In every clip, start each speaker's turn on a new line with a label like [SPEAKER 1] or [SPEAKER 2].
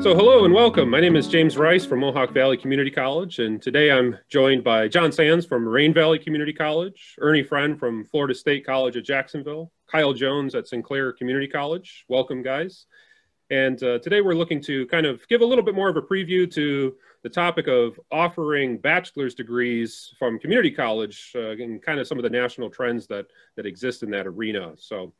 [SPEAKER 1] So hello and welcome. My name is James Rice from Mohawk Valley Community College, and today I'm joined by John Sands from Moraine Valley Community College, Ernie Friend from Florida State College at Jacksonville, Kyle Jones at Sinclair Community College. Welcome, guys. And today we're looking to kind of give a little bit more of a preview to the topic of offering bachelor's degrees from community college and kind of some of the national trends that exist in that arena. So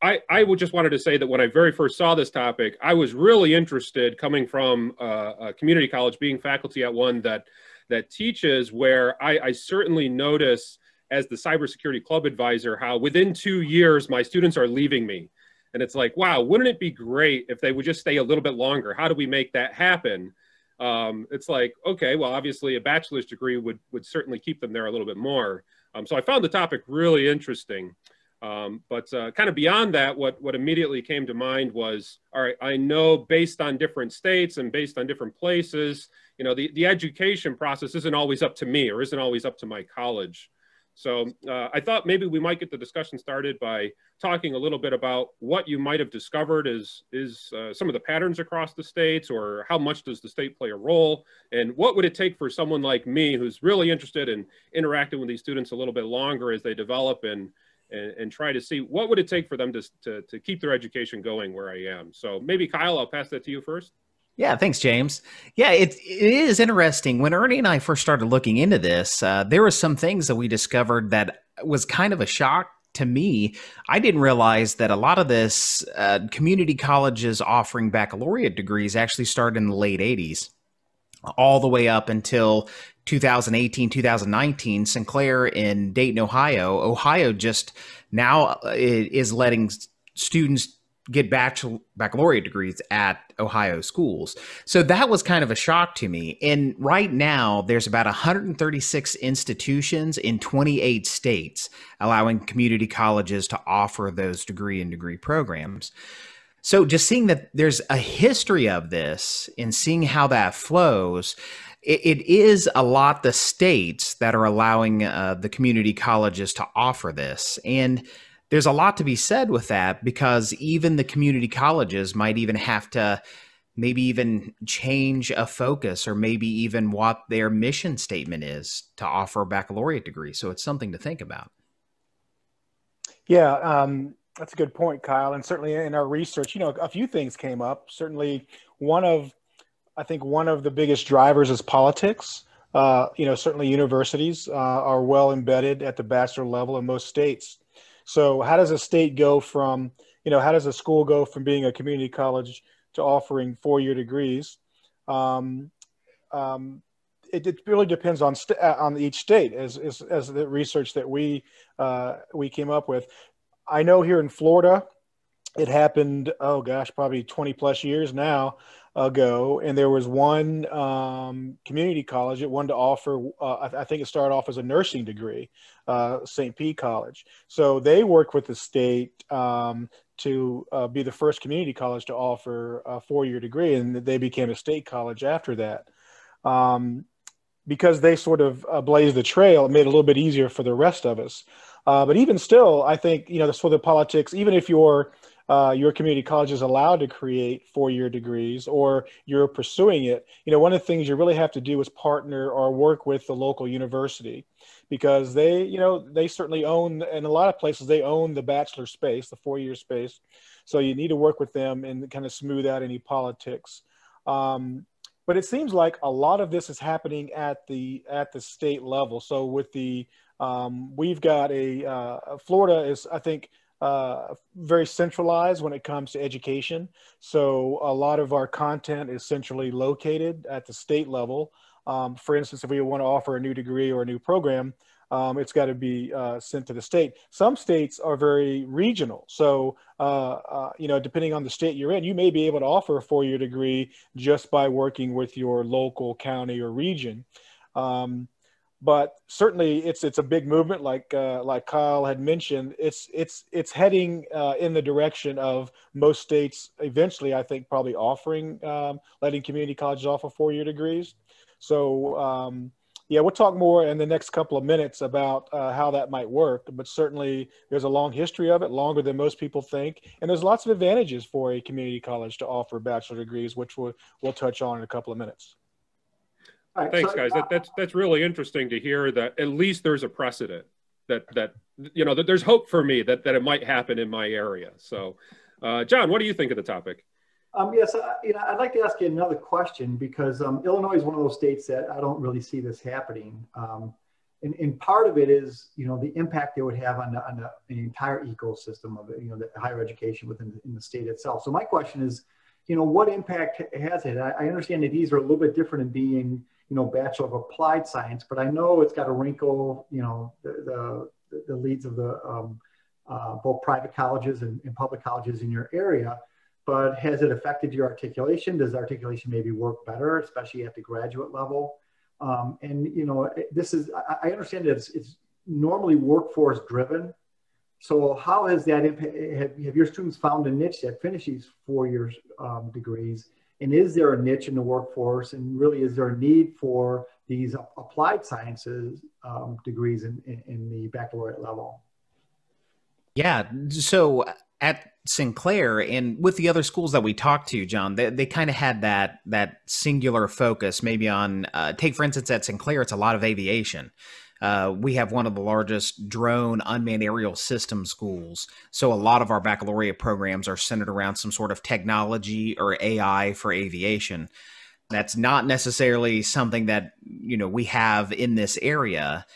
[SPEAKER 1] I would just wanted to say that when I very first saw this topic, I was really interested coming from a community college, being faculty at one that teaches, where I certainly notice as the cybersecurity club advisor, how within 2 years, my students are leaving me. And it's like, wow, wouldn't it be great if they would just stay a little bit longer? How do we make that happen? It's like, okay, well, obviously a bachelor's degree would certainly keep them there a little bit more. So I found the topic really interesting. But kind of beyond that, what immediately came to mind was, all right, I know based on different states and based on different places, you know, the education process isn't always up to me or isn't always up to my college. So I thought maybe we might get the discussion started by talking a little bit about what you might have discovered is some of the patterns across the states, or how much does the state play a role, and what would it take for someone like me who's really interested in interacting with these students a little bit longer as they develop and try to see what would it take for them to keep their education going where I am. So maybe Kyle, I'll pass that to you first.
[SPEAKER 2] Yeah, thanks, James. Yeah, it is interesting. When Ernie and I first started looking into this, there were some things that we discovered that was kind of a shock to me. I didn't realize that a lot of this community colleges offering baccalaureate degrees actually started in the late 80s, all the way up until 2018, 2019. Sinclair in Dayton, Ohio just now is letting students get baccalaureate degrees at Ohio schools. So that was kind of a shock to me. And right now, there's about 136 institutions in 28 states allowing community colleges to offer those degree and degree programs. So just seeing that there's a history of this and seeing how that flows, it is a lot the states that are allowing the community colleges to offer this. And there's a lot to be said with that, because even the community colleges might even have to maybe even change a focus, or maybe even what their mission statement is to offer a baccalaureate degree. So it's something to think about.
[SPEAKER 3] Yeah, that's a good point, Kyle. And certainly in our research, you know, a few things came up. Certainly I think one of the biggest drivers is politics. You know, certainly universities are well embedded at the bachelor level in most states. So how does a state go from, you know, how does a school go from being a community college to offering 4-year degrees? It really depends on each state, as the research that we came up with. I know here in Florida, it happened, oh gosh, probably 20 plus years now ago. And there was one community college that wanted to offer, I think it started off as a nursing degree, St. P College. So they worked with the state to be the first community college to offer a 4-year degree. And they became a state college after that. Because they sort of blazed the trail, it made it a little bit easier for the rest of us. But even still, I think, you know, for the politics, even if your community college is allowed to create 4-year degrees, or you're pursuing it, you know, one of the things you really have to do is partner or work with the local university, because they, you know, they certainly own, in a lot of places, they own the bachelor space, the 4-year space. So you need to work with them and kind of smooth out any politics. But it seems like a lot of this is happening at the state level. So with we've got Florida is, I think, very centralized when it comes to education. So a lot of our content is centrally located at the state level. For instance, if we want to offer a new degree or a new program, it's got to be sent to the state. Some states are very regional. So, you know, depending on the state you're in, you may be able to offer a 4-year degree just by working with your local county or region. But certainly it's a big movement, like Kyle had mentioned. It's heading in the direction of most states eventually, I think, probably offering letting community colleges offer 4-year degrees. So Yeah, we'll talk more in the next couple of minutes about how that might work, but certainly there's a long history of it, longer than most people think, and there's lots of advantages for a community college to offer bachelor degrees, which we'll touch on in a couple of minutes.
[SPEAKER 1] All right, thanks, guys. That's really interesting to hear that at least there's a precedent that that there's hope for me that it might happen in my area. So, John, what do you think of the topic?
[SPEAKER 4] Yes, I'd like to ask you another question because Illinois is one of those states that I don't really see this happening. And part of it is, the impact it would have on the entire ecosystem of, the higher education in the state itself. So my question is, what impact has it? I understand that these are a little bit different in being, Bachelor of Applied Science, but I know it's got a wrinkle, the leads of the both private colleges and public colleges in your area. But has it affected your articulation? Does articulation maybe work better, especially at the graduate level? This is, I understand that it's normally workforce driven. So how has that impact, have your students found a niche that finishes 4 years degrees? And is there a niche in the workforce? And really, is there a need for these applied sciences degrees in the baccalaureate level?
[SPEAKER 2] Yeah, so at Sinclair and with the other schools that we talked to, John, they kind of had that singular focus maybe on, take for instance at Sinclair, it's a lot of aviation. We have one of the largest drone unmanned aerial system schools. So a lot of our baccalaureate programs are centered around some sort of technology or AI for aviation. That's not necessarily something that, we have in this area.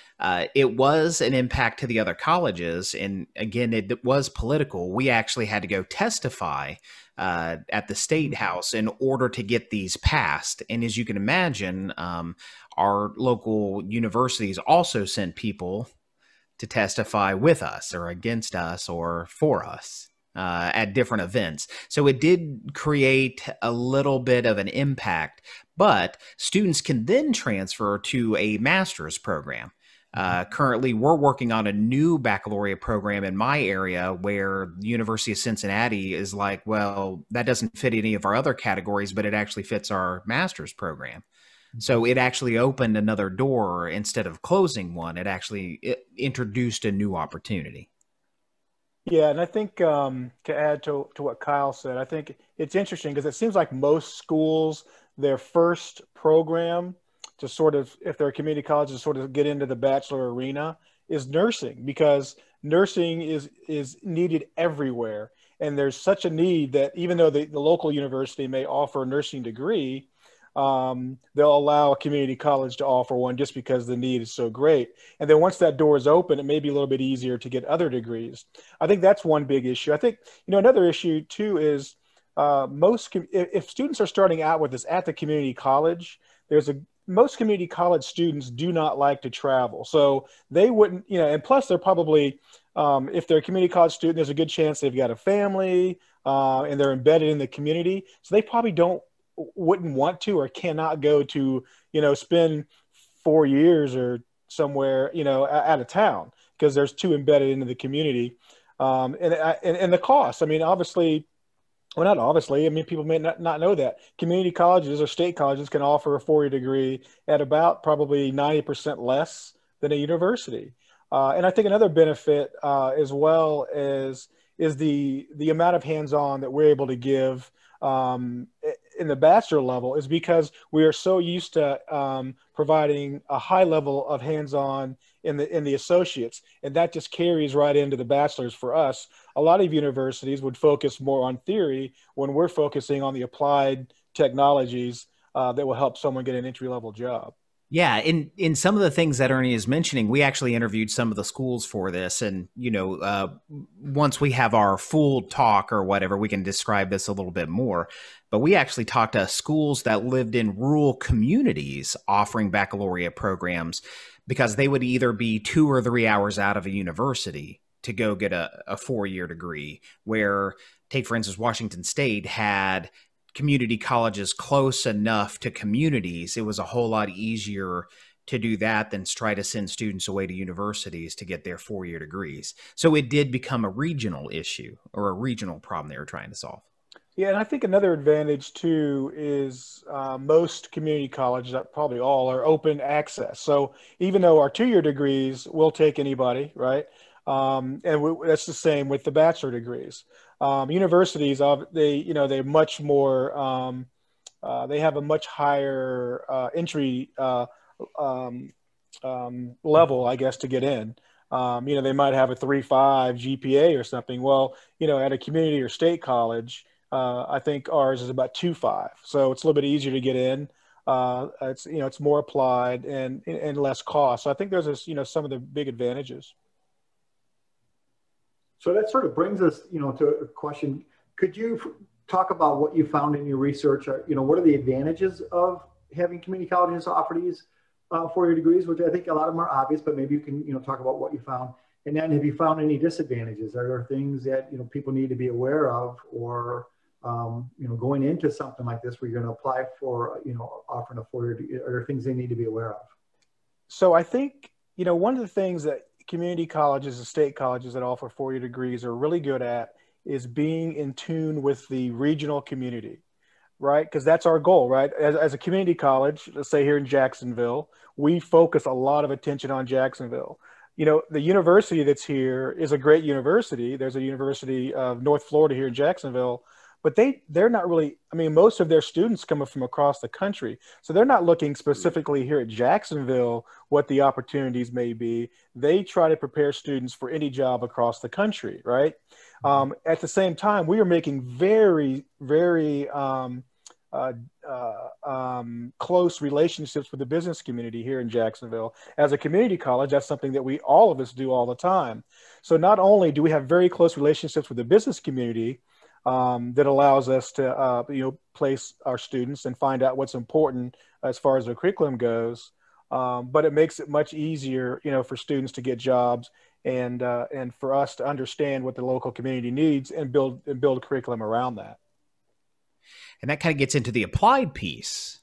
[SPEAKER 2] It was an impact to the other colleges. And again, it was political. We actually had to go testify at the State House in order to get these passed. And as you can imagine, our local universities also sent people to testify with us or against us or for us at different events. So it did create a little bit of an impact, but students can then transfer to a master's program. Currently, we're working on a new baccalaureate program in my area where the University of Cincinnati is like, well, that doesn't fit any of our other categories, but it actually fits our master's program. So it actually opened another door instead of closing one. It introduced a new opportunity.
[SPEAKER 3] Yeah, and I think to add to what Kyle said, I think it's interesting because it seems like most schools, their first program to sort of, if they're a community college, to sort of get into the bachelor arena is nursing, because nursing is needed everywhere. And there's such a need that even though the local university may offer a nursing degree, they'll allow a community college to offer one just because the need is so great. And then once that door is open, it may be a little bit easier to get other degrees. I think that's one big issue. I think, another issue too is if students are starting out with this at the community college, most community college students do not like to travel. So they wouldn't, and plus they're probably, if they're a community college student, there's a good chance they've got a family and they're embedded in the community. So they probably wouldn't want to or cannot go to, spend 4 years or somewhere, out of town because there's too embedded into the community. And the cost, obviously, well, not obviously, people may not know that community colleges or state colleges can offer a 4-year degree at about probably 90% less than a university. And I think another benefit as well is the amount of hands-on that we're able to give in the bachelor level is because we are so used to providing a high level of hands-on in the associates, and that just carries right into the bachelor's for us. A lot of universities would focus more on theory when we're focusing on the applied technologies that will help someone get an entry-level job.
[SPEAKER 2] Yeah, in some of the things that Ernie is mentioning, we actually interviewed some of the schools for this, and once we have our full talk or whatever, we can describe this a little bit more. But we actually talked to schools that lived in rural communities offering baccalaureate programs because they would either be 2 or 3 hours out of a university to go get a 4-year degree. Where, take for instance, Washington State had community colleges close enough to communities. It was a whole lot easier to do that than to try to send students away to universities to get their 4-year degrees. So it did become a regional issue or a regional problem they were trying to solve.
[SPEAKER 3] Yeah, and I think another advantage too is most community colleges, probably all, are open access. So even though our 2-year degrees will take anybody, right? And that's the same with the bachelor degrees. Universities, they're much more, they have a much higher entry um, level, I guess, to get in. They might have a 3.5 GPA or something. Well, at a community or state college, I think ours is about 2.5. So it's a little bit easier to get in. It's more applied and less cost. So I think there's some of the big advantages.
[SPEAKER 4] So that sort of brings us, to a question. Could you talk about what you found in your research? What are the advantages of having community colleges offer these 4-year degrees, which I think a lot of them are obvious, but maybe you can, talk about what you found. And then have you found any disadvantages? Are there things that, people need to be aware of, or, going into something like this where you're going to apply for, offering a 4-year degree, are there things they need to be aware of?
[SPEAKER 3] So I think, one of the things that community colleges and state colleges that offer 4-year degrees are really good at is being in tune with the regional community, right? Because that's our goal, right? As a community college, let's say here in Jacksonville, we focus a lot of attention on Jacksonville. The university that's here is a great university. There's a University of North Florida here in Jacksonville, but they're not really, most of their students come from across the country. So they're not looking specifically here at Jacksonville what the opportunities may be. They try to prepare students for any job across the country, right? At the same time, we are making very, very close relationships with the business community here in Jacksonville. As a community college, that's something that all of us do all the time. So not only do we have very close relationships with the business community, that allows us to place our students and find out what's important as far as their curriculum goes, but it makes it much easier, for students to get jobs and for us to understand what the local community needs and build curriculum around that.
[SPEAKER 2] And that kind of gets into the applied piece,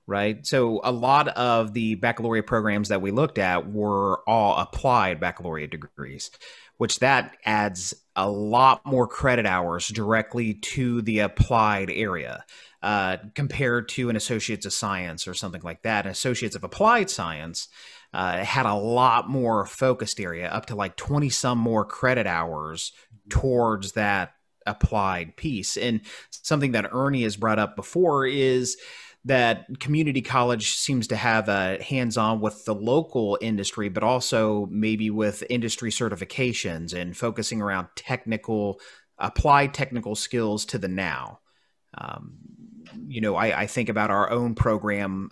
[SPEAKER 2] right? So a lot of the baccalaureate programs that we looked at were all applied baccalaureate degrees, which that adds a lot more credit hours directly to the applied area compared to an associates of science or something like that. An associates of applied science had a lot more focused area, up to like 20 some more credit hours towards that applied piece. And something that Ernie has brought up before is that community college seems to have a hands-on with the local industry, but also maybe with industry certifications and focusing around applied technical skills to the now. I think about our own program.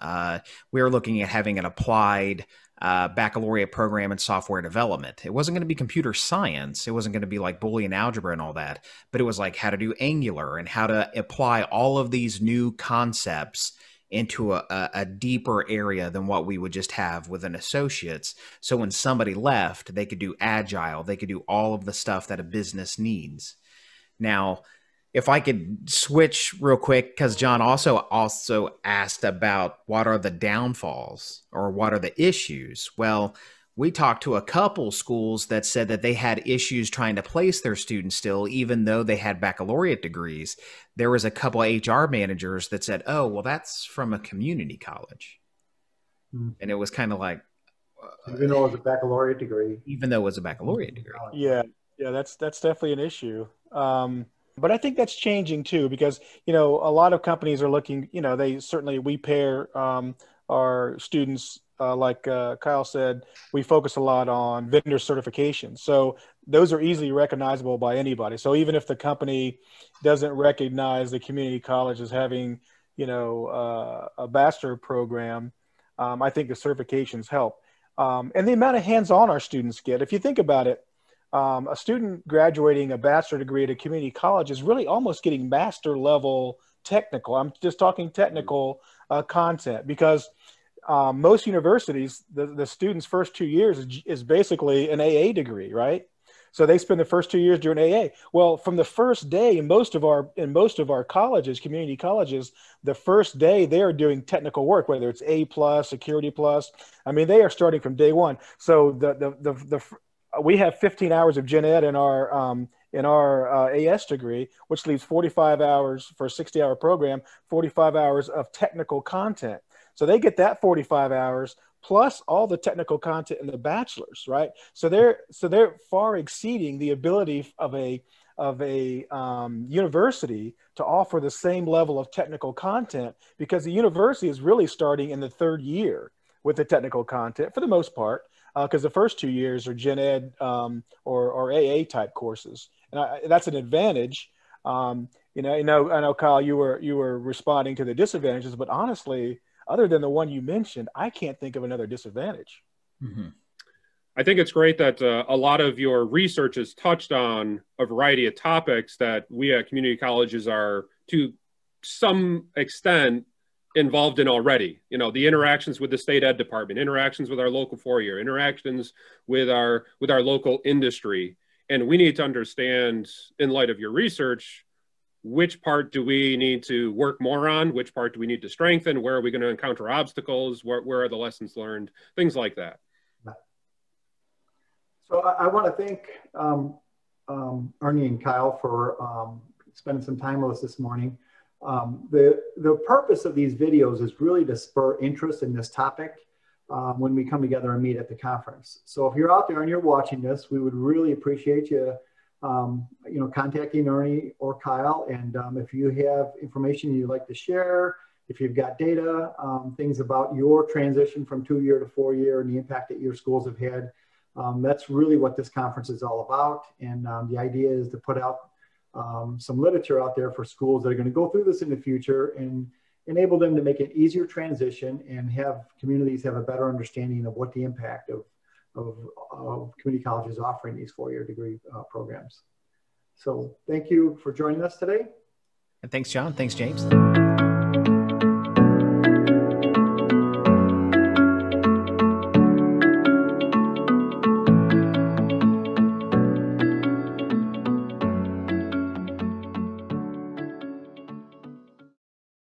[SPEAKER 2] We're looking at having an applied baccalaureate program in software development. It wasn't going to be computer science. It wasn't going to be like Boolean algebra and all that, but it was like how to do Angular and how to apply all of these new concepts into a deeper area than what we would just have with an associate's. So when somebody left, they could do agile, they could do all of the stuff that a business needs. Now, if I could switch real quick, because John also asked about what are the downfalls or what are the issues. Well, we talked to a couple schools that said that they had issues trying to place their students still, even though they had baccalaureate degrees. There was a couple of HR managers that said, oh, well, that's from a community college. And it was kind of like,
[SPEAKER 4] even though it was a baccalaureate degree.
[SPEAKER 2] Even though it was a baccalaureate degree.
[SPEAKER 3] Yeah, that's definitely an issue. But I think that's changing too, because, a lot of companies are looking, we pair our students, like Kyle said, we focus a lot on vendor certification. So those are easily recognizable by anybody. So even if the company doesn't recognize the community college as having, a bachelor program, I think the certifications help. And the amount of hands-on our students get, if you think about it, a student graduating a bachelor degree at a community college is really almost getting master level technical. I'm just talking technical content, because most universities, the students' first 2 years is basically an AA degree, right? So they spend the first 2 years doing AA. Well, from the first day in most of our colleges, community colleges, the first day they are doing technical work, whether it's A+, Security+. They are starting from day one. So we have 15 hours of gen ed in in our AS degree, which leaves 45 hours for a 60-hour program, 45 hours of technical content. So they get that 45 hours plus all the technical content in the bachelor's, right? So they're far exceeding the ability of a university to offer the same level of technical content, because the university is really starting in the third year with the technical content for the most part, because the first 2 years are gen ed or AA type courses, and that's an advantage. I know, Kyle, you were responding to the disadvantages, but honestly, other than the one you mentioned, I can't think of another disadvantage.
[SPEAKER 2] Mm-hmm.
[SPEAKER 1] I think it's great that a lot of your research has touched on a variety of topics that we at community colleges are, to some extent, involved in already. The interactions with the state ed department, interactions with our local 4-year, interactions with our local industry. And we need to understand, in light of your research, which part do we need to work more on? Which part do we need to strengthen? Where are we going to encounter obstacles? Where are the lessons learned? Things like that.
[SPEAKER 4] So I want to thank Ernie and Kyle for spending some time with us this morning. The purpose of these videos is really to spur interest in this topic when we come together and meet at the conference. So if you're out there and you're watching this, we would really appreciate you contacting Ernie or Kyle. And if you have information you'd like to share, if you've got data, things about your transition from 2-year to 4-year and the impact that your schools have had, that's really what this conference is all about. And the idea is to put out some literature out there for schools that are going to go through this in the future and enable them to make an easier transition and have communities have a better understanding of what the impact of community colleges offering these 4-year degree programs. So thank you for joining us today.
[SPEAKER 2] And thanks, John. Thanks, James.